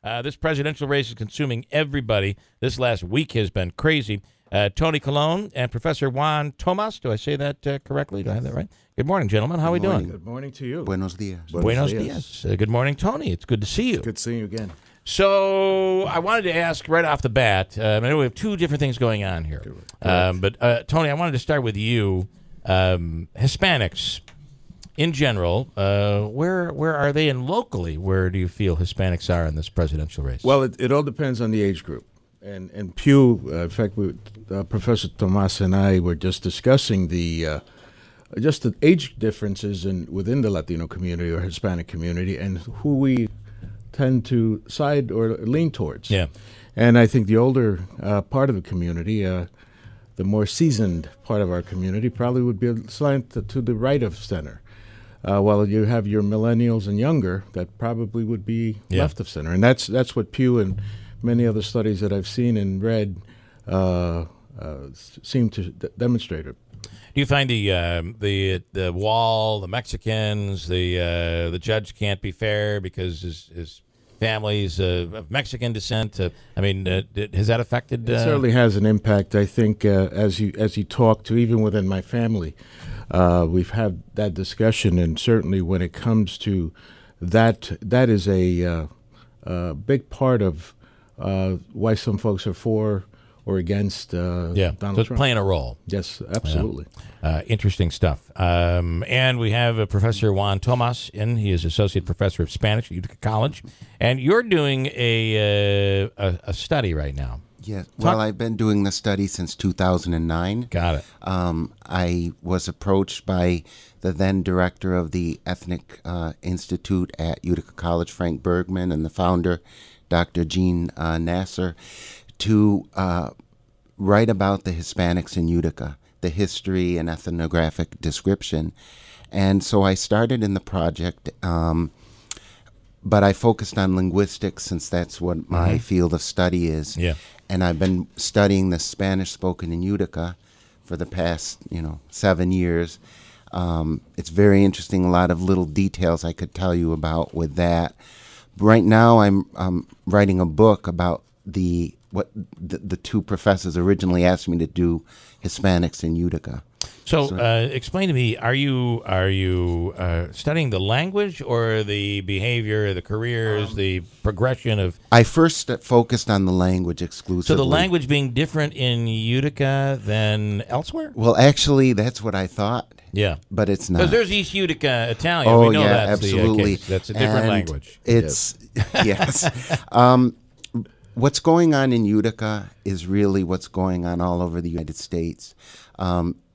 This presidential race is consuming everybody. This last week has been crazy. Tony Colon and Professor Juan Tomas. Do I say that correctly? Do I have that right? Good morning, gentlemen. How are we doing? Good morning to you. Buenos dias. Buenos dias. Good morning, Tony. It's good to see you. It's good seeing you again. So I wanted to ask right off the bat. I know we have two different things going on here. But Tony, I wanted to start with you. Hispanics, in general, where are they, and locally, where do you feel Hispanics are in this presidential race? Well, it all depends on the age group. And Pew, in fact, Professor Tomas and I were just discussing the age differences within the Latino community or Hispanic community and who we tend to side or lean towards. Yeah. And I think the older part of the community, the more seasoned part of our community, probably would be slant to the right of center. While you have your millennials and younger, that probably would be left of center. And that's what Pew and many other studies that I've seen and read seem to demonstrate it. Do you find the wall, the Mexicans, the judge can't be fair because his family's of Mexican descent? Has that affected? It certainly has an impact. I think as you talk to, even within my family, we've had that discussion, and certainly when it comes to that is a big part of why some folks are for or against Donald so it's Trump. Playing a role. Yes, absolutely. Interesting stuff. And we have Professor Juan Tomas in. He is Associate Professor of Spanish at Utica College. And you're doing a study right now. Yes. Well, I've been doing the study since 2009. Got it. I was approached by the then director of the Ethnic Institute at Utica College, Frank Bergman, and the founder, Dr. Jean Nasser, to write about the Hispanics in Utica, the history and ethnographic description. And so I started in the project, but I focused on linguistics since that's what my field of study is. Yeah. And I've been studying the Spanish spoken in Utica for the past, 7 years. It's very interesting, a lot of little details I could tell you about with that. Right now I'm writing a book about what the two professors originally asked me to do, Hispanics in Utica. So explain to me, are you studying the language or the behavior, the careers, the progression of? I first focused on the language exclusively. So the language being different in Utica than elsewhere? Well, actually, that's what I thought. Yeah. But it's not. Because there's East Utica Italian. Oh, we know yeah, that's absolutely. The case. That's a different language. It's, yes. What's going on in Utica is really what's going on all over the United States.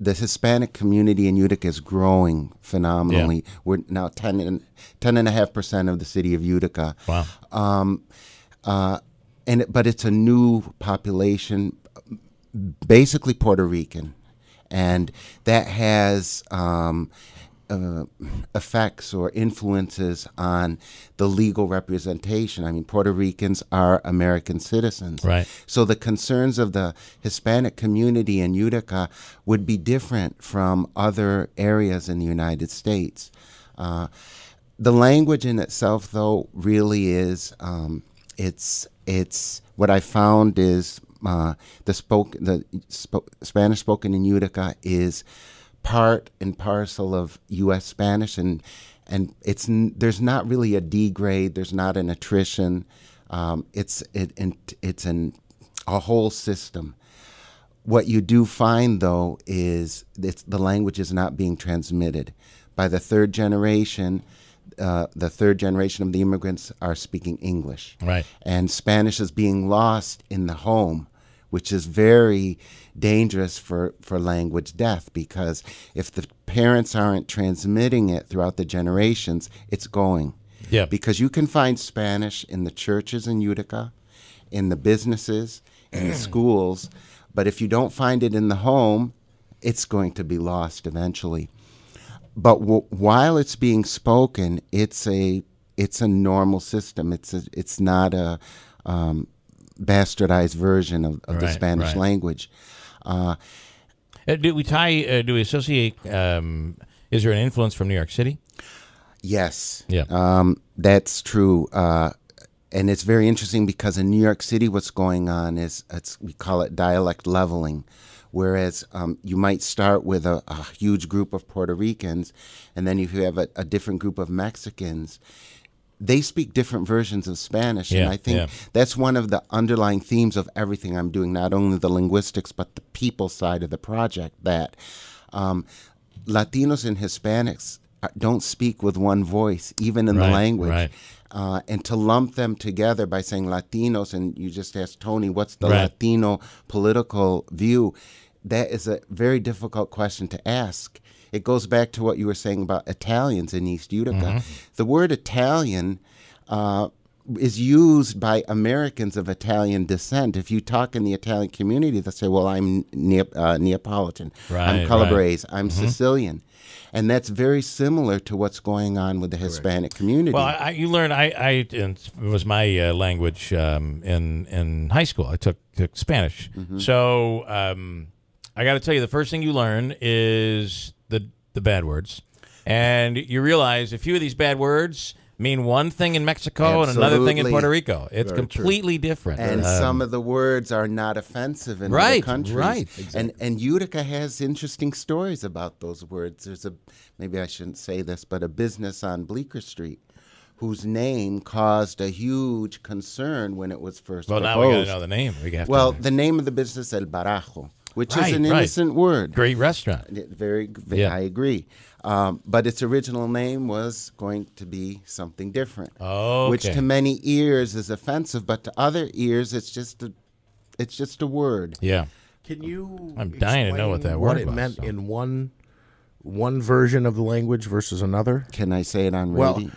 The Hispanic community in Utica is growing phenomenally. Yeah. We're now 10.5% of the city of Utica. Wow. But it's a new population, basically Puerto Rican, and that has effects or influences on the legal representation. I mean, Puerto Ricans are American citizens. Right. So the concerns of the Hispanic community in Utica would be different from other areas in the United States. The language in itself, though, really is, it's what I found is the Spanish spoken in Utica is part and parcel of U.S. Spanish, and there's not really a D grade. There's not an attrition. It's a whole system. What you do find, though, is the language is not being transmitted. By the third generation of the immigrants are speaking English. Right. And Spanish is being lost in the home, which is very dangerous for language death, because if the parents aren't transmitting it throughout the generations, it's going. Yeah. Because you can find Spanish in the churches in Utica, in the businesses, in the schools, but if you don't find it in the home, it's going to be lost eventually. But while it's being spoken, it's a normal system. It's not a bastardized version of the Spanish language. Do we associate, is there an influence from New York City? Yes. Yeah. That's true. and it's very interesting because in New York City, what's going on is we call it dialect leveling, whereas you might start with a huge group of Puerto Ricans, and then if you have a different group of Mexicans, they speak different versions of Spanish. And I think that's one of the underlying themes of everything I'm doing, not only the linguistics, but the people side of the project, that Latinos and Hispanics don't speak with one voice, even in the language. Right. And to lump them together by saying Latinos, and you just asked Tony, what's the Latino political view? That is a very difficult question to ask. It goes back to what you were saying about Italians in East Utica. The word Italian is used by Americans of Italian descent. If you talk in the Italian community, they'll say, well, I'm Neapolitan, I'm Calabrese, I'm Sicilian. And that's very similar to what's going on with the Hispanic community. Well, you learn, it was my language in high school. I took Spanish. So I got to tell you, the first thing you learn is the bad words. And you realize a few of these bad words mean one thing in Mexico and another thing in Puerto Rico. It's completely different. And some of the words are not offensive in other countries. Right. Exactly. And Utica has interesting stories about those words. There's maybe I shouldn't say this, but a business on Bleecker Street whose name caused a huge concern when it was first proposed. Now we got to know the name. The name of the business, El Barajo, which is an innocent word. Great restaurant. Very I agree. But its original name was going to be something different, which to many ears is offensive, but to other ears, it's just a word. Yeah. Can you? I'm dying to know what that word was. What it meant in one version of the language versus another? Can I say it on radio? Well,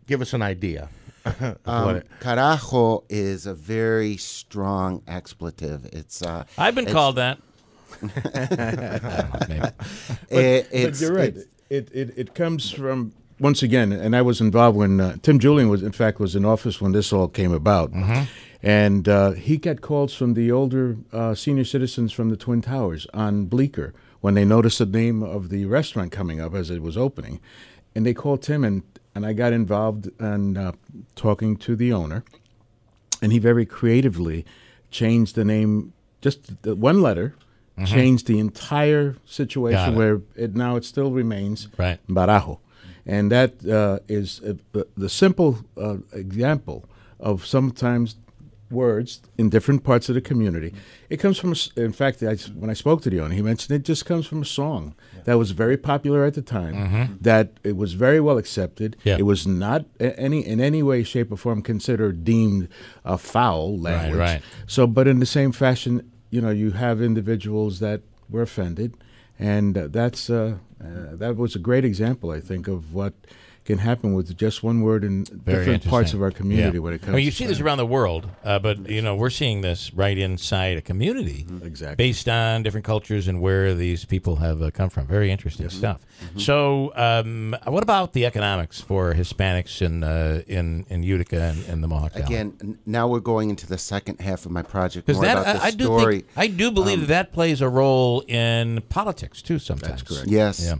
give us an idea. Carajo is a very strong expletive. It's I've been called that. But you're right. It comes from, once again, and I was involved when Tim Julian was in office when this all came about. And he got calls from the older senior citizens from the Twin Towers on Bleecker when they noticed the name of the restaurant coming up as it was opening. And they called Tim, and I got involved in talking to the owner. And he very creatively changed the name, just the one letter, changed the entire situation where it still remains Barajo. And that is the simple example of sometimes words in different parts of the community. It comes from, in fact, when I spoke to the owner, he mentioned it just comes from a song that was very popular at the time, that it was very well accepted. It was not in any way, shape, or form deemed a foul language. So, but in the same fashion, you have individuals that were offended, and that was a great example, I think, of what can happen with just one word in different parts of our community when it comes to you see this around the world, but we're seeing this right inside a community based on different cultures and where these people have come from. Very interesting stuff. So what about the economics for Hispanics in Utica and the Mohawk Valley? Again, now we're going into the second half of my project, more about the story. I do believe that plays a role in politics, too, sometimes. That's correct. Yes.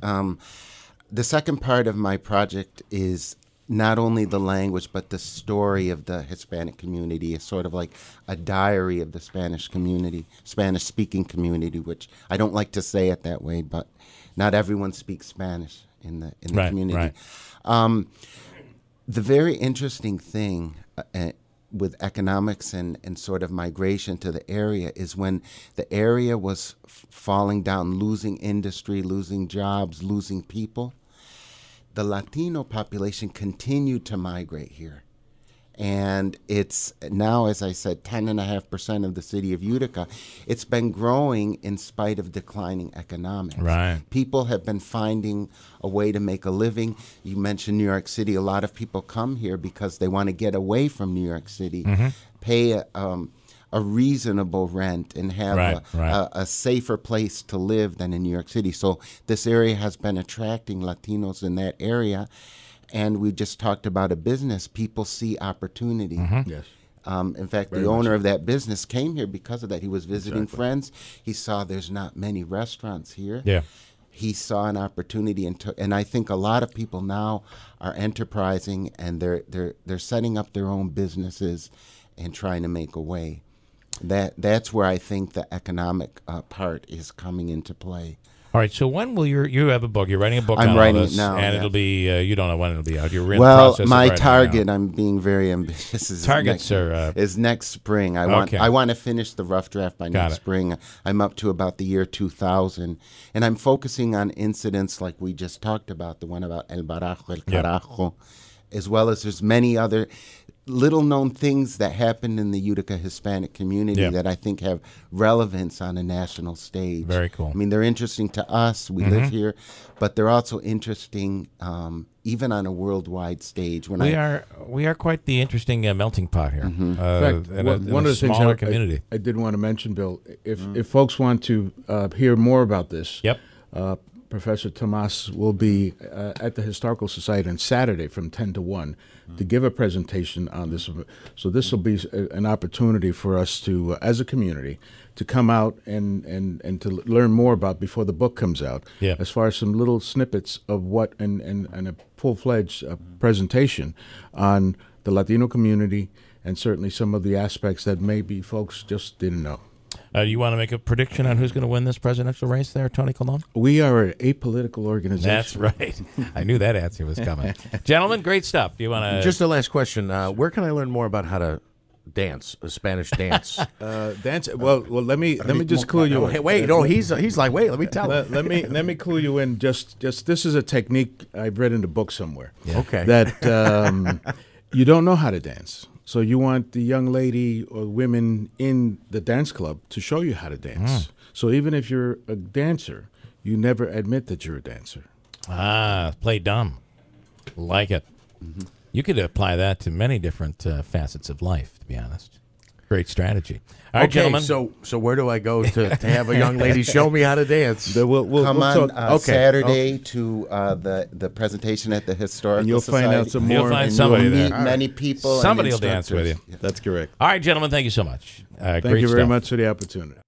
The second part of my project is not only the language, but the story of the Hispanic community. It's sort of like a diary of the Spanish community, Spanish-speaking community, which I don't like to say it that way, but not everyone speaks Spanish in the community. The very interesting thing with economics and sort of migration to the area is when the area was falling down, losing industry, losing jobs, losing people, the Latino population continued to migrate here. And it's now, as I said, 10.5% of the city of Utica. It's been growing in spite of declining economics. People have been finding a way to make a living. You mentioned New York City. A lot of people come here because they want to get away from New York City, pay a reasonable rent, and have a safer place to live than in New York City. So this area has been attracting Latinos in that area. And we just talked about a business. People see opportunity. Yes. In fact, the owner of that business came here because of that. He was visiting friends. He saw there's not many restaurants here. he saw an opportunity and I think a lot of people now are enterprising and they're setting up their own businesses and trying to make a way. That's where I think the economic part is coming into play. All right. So when will you have a book? You're writing a book. I'm on writing all this, it now, and yeah. it'll be. You don't know when it'll be out. You're in the Well, process my of writing target, it now. I'm being very ambitious. Targets are is next spring. I Okay. want to finish the rough draft by next spring. I'm up to about the year 2000, and I'm focusing on incidents like we just talked about, the one about El Barajo, El Carajo, as well as there's many other little-known things that happen in the Utica Hispanic community that I think have relevance on a national stage. Very cool. I mean, they're interesting to us. We live here, but they're also interesting even on a worldwide stage. When we are quite the interesting melting pot here. In fact, one of the things community. I did want to mention, Bill, if folks want to hear more about this, Professor Tomas will be at the Historical Society on Saturday from 10 to 1 to give a presentation on this. So this will be an opportunity for us to, as a community, to come out and to learn more about before the book comes out. As far as some little snippets of what, and a full-fledged presentation on the Latino community and certainly some of the aspects that maybe folks just didn't know. You want to make a prediction on who's going to win this presidential race there, Tony Colon? We are an apolitical organization. That's right. I knew that answer was coming. Gentlemen, great stuff. You want to... Just a last question. Where can I learn more about how to dance, a Spanish dance? Dance. Well, let me just clue you in. Hey, wait, no, he's like, wait, let me tell him. Let me clue you in. Just this is a technique I've read in a book somewhere. Okay. That you don't know how to dance. So you want the young lady or women in the dance club to show you how to dance. So even if you're a dancer, you never admit that you're a dancer. Play dumb. Like it. You could apply that to many different facets of life, to be honest. Great strategy. All right, gentlemen. So where do I go to have a young lady show me how to dance? We'll come on Saturday to the presentation at the Historical You'll Society. find out some more. You'll find somebody You'll there. meet many people. Somebody and will dance with you. That's correct. All right, gentlemen, thank you so much. Thank you very much for the opportunity.